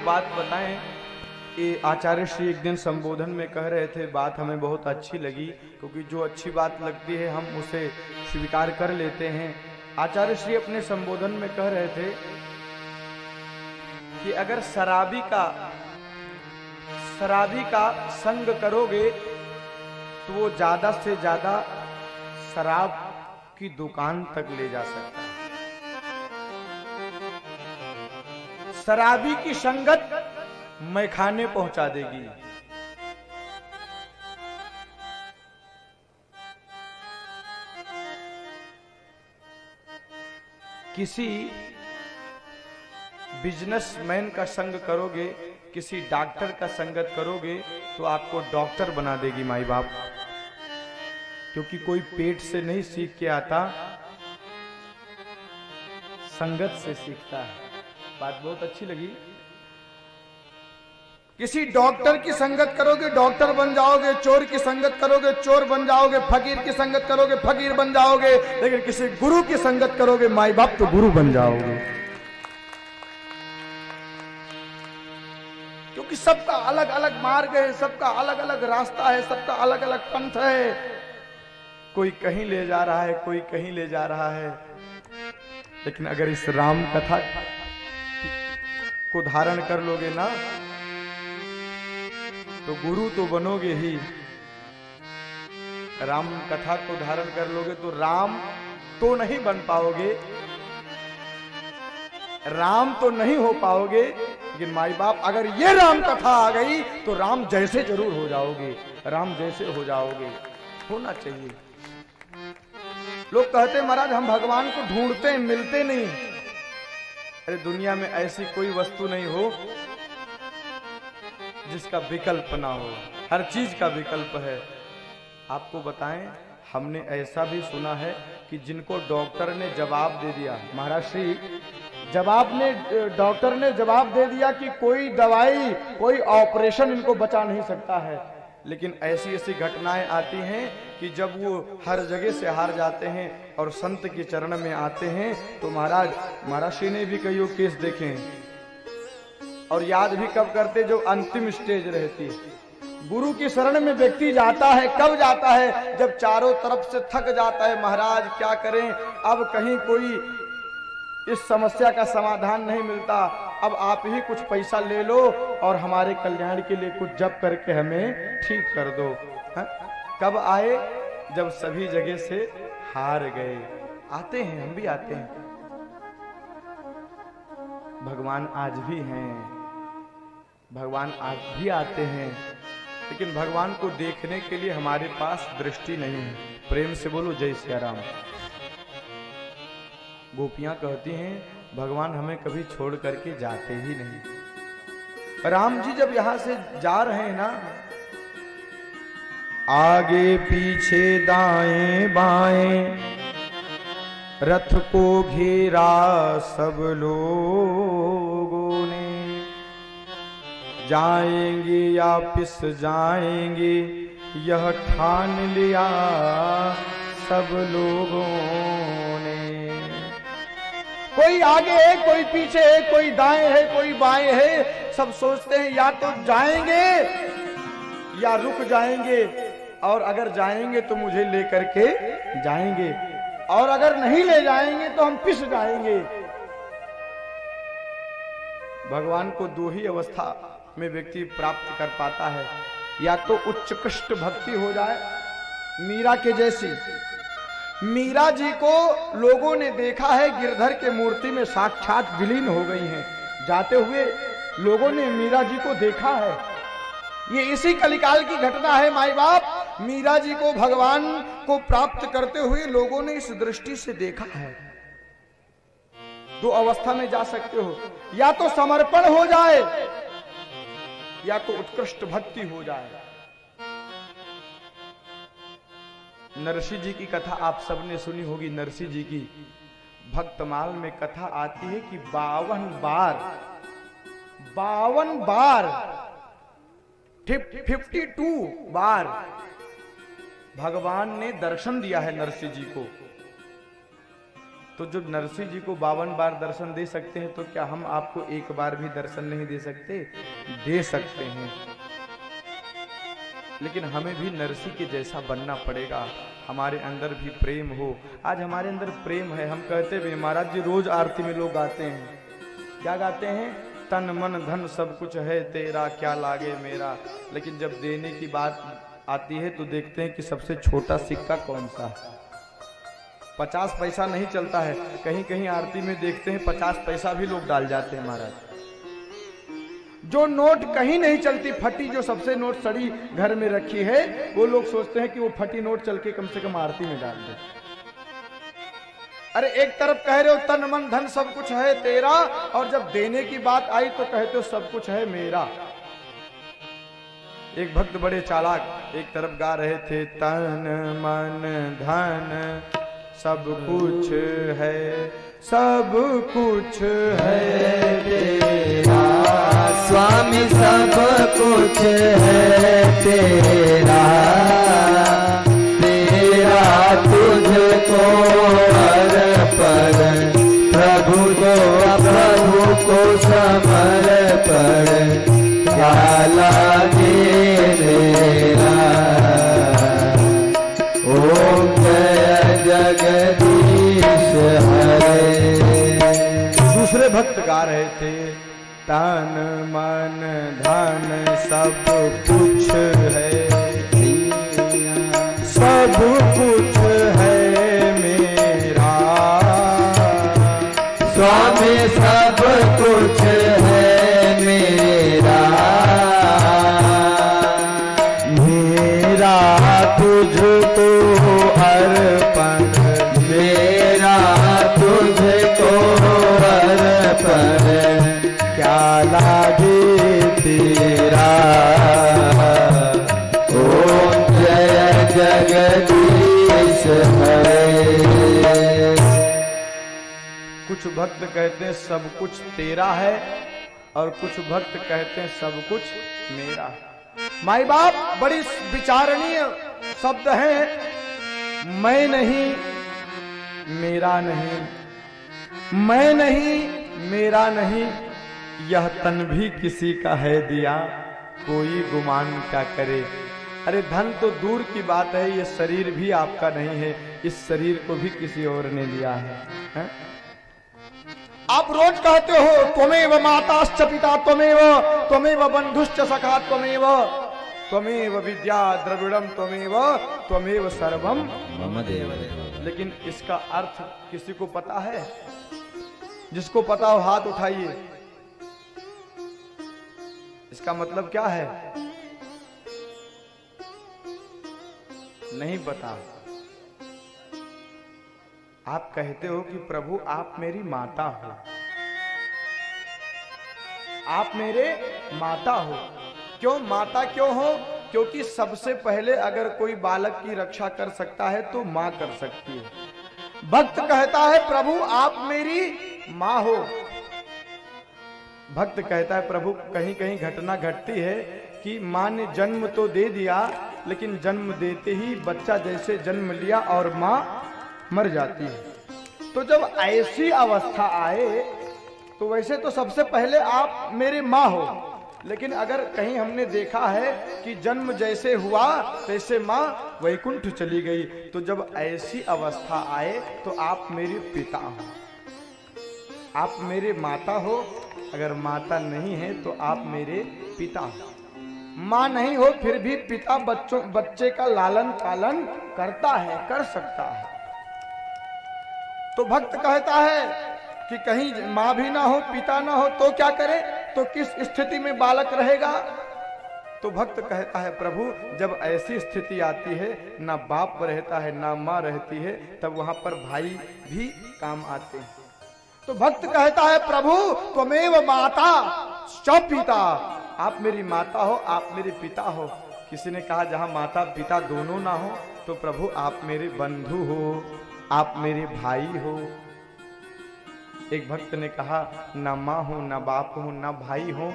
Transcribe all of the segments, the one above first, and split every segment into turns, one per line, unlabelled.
बात बताएं। ये आचार्य श्री एक दिन संबोधन में कह रहे थे, बात हमें बहुत अच्छी लगी, क्योंकि जो अच्छी बात लगती है हम उसे स्वीकार कर लेते हैं। आचार्य श्री अपने संबोधन में कह रहे थे कि अगर शराबी का संग करोगे तो वो ज्यादा से ज्यादा शराब की दुकान तक ले जा सकता है। शराबी की संगत मैखाने पहुंचा देगी। किसी बिजनेसमैन का संग करोगे, किसी डॉक्टर का संगत करोगे तो आपको डॉक्टर बना देगी माई बाप। क्योंकि कोई पेट से नहीं सीख के आता, संगत से सीखता है। बात बहुत अच्छी लगी। किसी डॉक्टर की संगत करोगे डॉक्टर बन जाओगे, चोर की संगत करोगे चोर बन जाओगे, फकीर की संगत करोगे फकीर बन जाओगे, लेकिन किसी गुरु की संगत करोगे माई बाप तो गुरु बन जाओगे। क्योंकि सबका अलग अलग मार्ग है, सबका अलग अलग रास्ता है, सबका अलग अलग पंथ है। कोई कहीं ले जा रहा है, कोई कहीं ले जा रहा है, लेकिन अगर इस राम कथा को धारण कर लोगे ना तो गुरु तो बनोगे ही। राम कथा को धारण कर लोगे तो राम तो नहीं बन पाओगे, राम तो नहीं हो पाओगे, लेकिन माई बाप अगर ये राम कथा आ गई तो राम जैसे जरूर हो जाओगे, राम जैसे हो जाओगे। होना चाहिए। लोग कहते महाराज हम भगवान को ढूंढते हैं, मिलते नहीं। अरे दुनिया में ऐसी कोई वस्तु नहीं हो जिसका विकल्प ना हो, हर चीज का विकल्प है। आपको बताएं, हमने ऐसा भी सुना है कि जिनको डॉक्टर ने जवाब दे दिया, महाराज श्री डॉक्टर ने जवाब दे दिया कि कोई दवाई कोई ऑपरेशन इनको बचा नहीं सकता है, लेकिन ऐसी ऐसी घटनाएं आती हैं कि जब वो हर जगह से हार जाते हैं और संत के चरण में आते हैं तो महाराज श्री ने भी कई केस देखे हैं। और याद भी कब करते, जो अंतिम स्टेज रहती है। गुरु की शरण में व्यक्ति जाता है, कब जाता है, जब चारों तरफ से थक जाता है। महाराज क्या करें, अब कहीं कोई इस समस्या का समाधान नहीं मिलता, अब आप ही कुछ पैसा ले लो और हमारे कल्याण के लिए कुछ जप करके हमें ठीक कर दो। हा? कब आए, जब सभी जगह से हार गए। आते हैं, हम भी आते हैं। भगवान आज भी हैं, भगवान आज भी आते हैं, लेकिन भगवान को देखने के लिए हमारे पास दृष्टि नहीं है। प्रेम से बोलो जय सिया राम। गोपियां कहती हैं भगवान हमें कभी छोड़ करके जाते ही नहीं। राम जी जब यहां से जा रहे हैं ना, आगे पीछे दाएं बाएं रथ को घेरा सब लोगों ने, जाएंगे या पिस जाएंगे यह ठान लिया सब लोगों ने। कोई आगे है, कोई पीछे है, कोई दाएं है, कोई बाएं है, सब सोचते हैं या तो जाएंगे या रुक जाएंगे, और अगर जाएंगे तो मुझे लेकर के जाएंगे, और अगर नहीं ले जाएंगे तो हम पिस जाएंगे। भगवान को दो ही अवस्था में व्यक्ति प्राप्त कर पाता है, या तो उच्चकृष्ट भक्ति हो जाए मीरा के जैसी। मीरा जी को लोगों ने देखा है गिरधर के मूर्ति में साक्षात विलीन हो गई हैं, जाते हुए लोगों ने मीरा जी को देखा है। ये इसी कलिकाल की घटना है माई बाप। मीरा जी को भगवान को प्राप्त करते हुए लोगों ने इस दृष्टि से देखा है। दो अवस्था में जा सकते हो, या तो समर्पण हो जाए या तो उत्कृष्ट भक्ति हो जाए। नरसिंह जी की कथा आप सबने सुनी होगी। नरसिंह जी की भक्तमाल में कथा आती है कि 52 बार 52 बार भगवान ने दर्शन दिया है नरसिंह जी को। तो जब नरसिंह जी को 52 बार दर्शन दे सकते हैं तो क्या हम आपको एक बार भी दर्शन नहीं दे सकते? दे सकते हैं, लेकिन हमें भी नरसिंह के जैसा बनना पड़ेगा, हमारे अंदर भी प्रेम हो। आज हमारे अंदर प्रेम है, हम कहते भी महाराज जी, रोज आरती में लोग गाते हैं, क्या गाते हैं? तन मन धन सब कुछ है तेरा, क्या लागे मेरा। लेकिन जब देने की बात आती है तो देखते हैं कि सबसे छोटा सिक्का कौन सा है। 50 पैसा नहीं चलता है, कहीं कहीं आरती में देखते हैं 50 पैसा भी लोग डाल जाते हैं महाराज। जो नोट कहीं नहीं चलती, फटी जो सबसे नोट सड़ी घर में रखी है, वो लोग सोचते हैं कि वो फटी नोट चल के कम से कम आरती में डाल दे। अरे एक तरफ कह रहे हो तन मन धन सब कुछ है तेरा, और जब देने की बात आई तो कहते हो सब कुछ है मेरा। एक भक्त बड़े चालाक एक तरफ गा रहे थे, तन मन धन सब कुछ है, सब कुछ है तेरा,
स्वामी सब कुछ है तेरा, तेरा तुझको अर्पण, प्रभु को समर्पण, क्या लागे मेरा। ओम जय जगदीश हरे।
दूसरे भक्त गा रहे थे, तन मन धन सब कुछ है, सब कुछ है मेरा,
स्वामी सब कुछ है मेरा,
मेरा तुझको अर्पण,
मेरा तुझको अर्पण,
क्या लागे तेरा।
ओम जय जगदीश हरे।
कुछ भक्त कहते हैं सब कुछ तेरा है, और कुछ भक्त कहते हैं सब कुछ मेरा है। माई बाप बड़ी विचारणीय शब्द है। मैं नहीं, मेरा नहीं, मैं नहीं, मेरा नहीं, यह तन भी किसी का है दिया, कोई गुमान क्या करे। अरे धन तो दूर की बात है, ये शरीर भी आपका नहीं है, इस शरीर को भी किसी और ने दिया है? आप रोज कहते हो त्वमेव माताश्च पिता त्वमेव, त्वमेव बंधुश्च सखा त्वमेव, त्वमेव विद्या द्रविड़म त्वमेव, त्वमेव सर्वम
मम देव।
लेकिन इसका अर्थ किसी को पता है? जिसको पता हो हाथ उठाइए। इसका मतलब क्या है? नहीं पता। आप कहते हो कि प्रभु आप मेरी माता हो, आप मेरे माता हो। क्यों माता क्यों हो? क्योंकि सबसे पहले अगर कोई बालक की रक्षा कर सकता है तो मां कर सकती है। भक्त कहता है प्रभु आप मेरी मां हो। भक्त कहता है प्रभु कहीं कहीं घटना घटती है कि मां ने जन्म तो दे दिया, लेकिन जन्म देते ही बच्चा जैसे जन्म लिया और मां मर जाती है। तो जब ऐसी अवस्था आए तो वैसे तो सबसे पहले आप मेरे मां हो, लेकिन अगर कहीं हमने देखा है कि जन्म जैसे हुआ तैसे मां वैकुंठ चली गई, तो जब ऐसी अवस्था आए तो आप मेरे पिता हो, आप मेरे माता हो। अगर माता नहीं है तो आप मेरे पिता हो। मां नहीं हो फिर भी पिता बच्चे का लालन पालन करता है, कर सकता है। तो भक्त कहता है कि कहीं मां भी ना हो पिता ना हो तो क्या करे, तो किस स्थिति में बालक रहेगा? तो भक्त कहता है प्रभु जब ऐसी स्थिति आती है, ना बाप रहता है ना मां रहती है, तब वहां पर भाई भी काम आते हैं। तो भक्त कहता है प्रभु त्वमेव माता च पिता, आप मेरी माता हो, आप मेरे पिता हो। किसी ने कहा जहां माता पिता दोनों ना हो तो प्रभु आप मेरे बंधु हो, आप मेरे भाई हो। एक भक्त ने कहा ना माँ हो ना बाप हो ना भाई हो।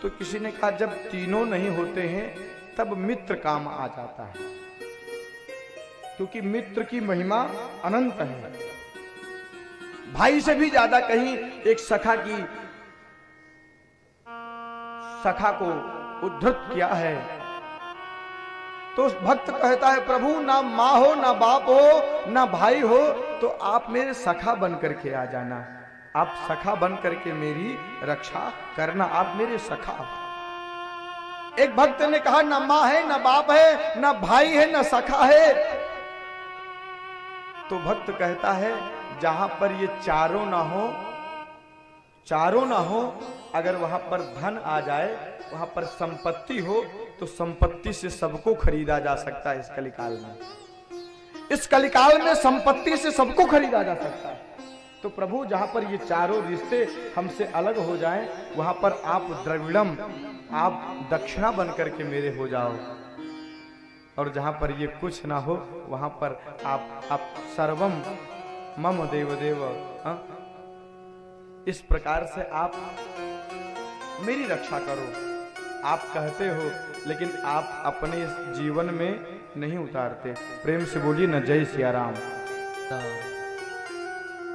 तो किसी ने कहा जब तीनों नहीं होते हैं तब मित्र काम आ जाता है, क्योंकि मित्र की महिमा अनंत है। भाई से भी ज्यादा कहीं एक सखा को उद्धृत किया है। तो उस भक्त कहता है, प्रभु ना माँ हो, ना बाप हो, ना भाई हो, तो आप मेरे सखा बन करके आ जाना, आप सखा बन करके मेरी रक्षा करना, आप मेरे सखा। एक भक्त ने कहा, ना माँ है, ना बाप है, ना भाई है, ना सखा है। तो भक्त कहता है, जहां पर ये चारों ना हो, अगर वहां पर धन आ जाए, वहां पर संपत्ति हो, तो संपत्ति से सबको खरीदा जा सकता है। इस कलिकाल में संपत्ति से सबको खरीदा जा सकता है। तो प्रभु, जहां पर ये चारों रिश्ते हमसे अलग हो जाएं, वहां पर आप द्रविड़म, आप दक्षिणा बन करके मेरे हो जाओ, और जहां पर ये कुछ ना हो, वहां पर आप सर्वम मम देव देव, इस प्रकार से आप मेरी रक्षा करो। आप कहते हो, लेकिन आप अपने जीवन में नहीं उतारते। प्रेम से बोलिए ना, जय सिया राम।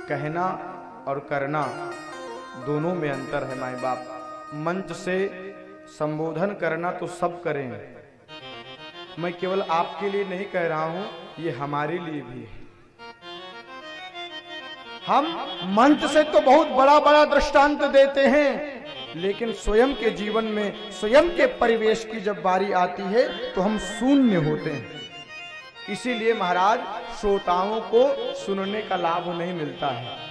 कहना और करना दोनों में अंतर है माई बाप। मंच से संबोधन करना तो सब करें, मैं केवल आपके लिए नहीं कह रहा हूं, ये हमारे लिए भी है। हम मंच से तो बहुत बड़ा बड़ा दृष्टांत देते हैं, लेकिन स्वयं के जीवन में, स्वयं के परिवेश की जब बारी आती है, तो हम शून्य होते हैं। इसीलिए महाराज, श्रोताओं को सुनने का लाभ नहीं मिलता है।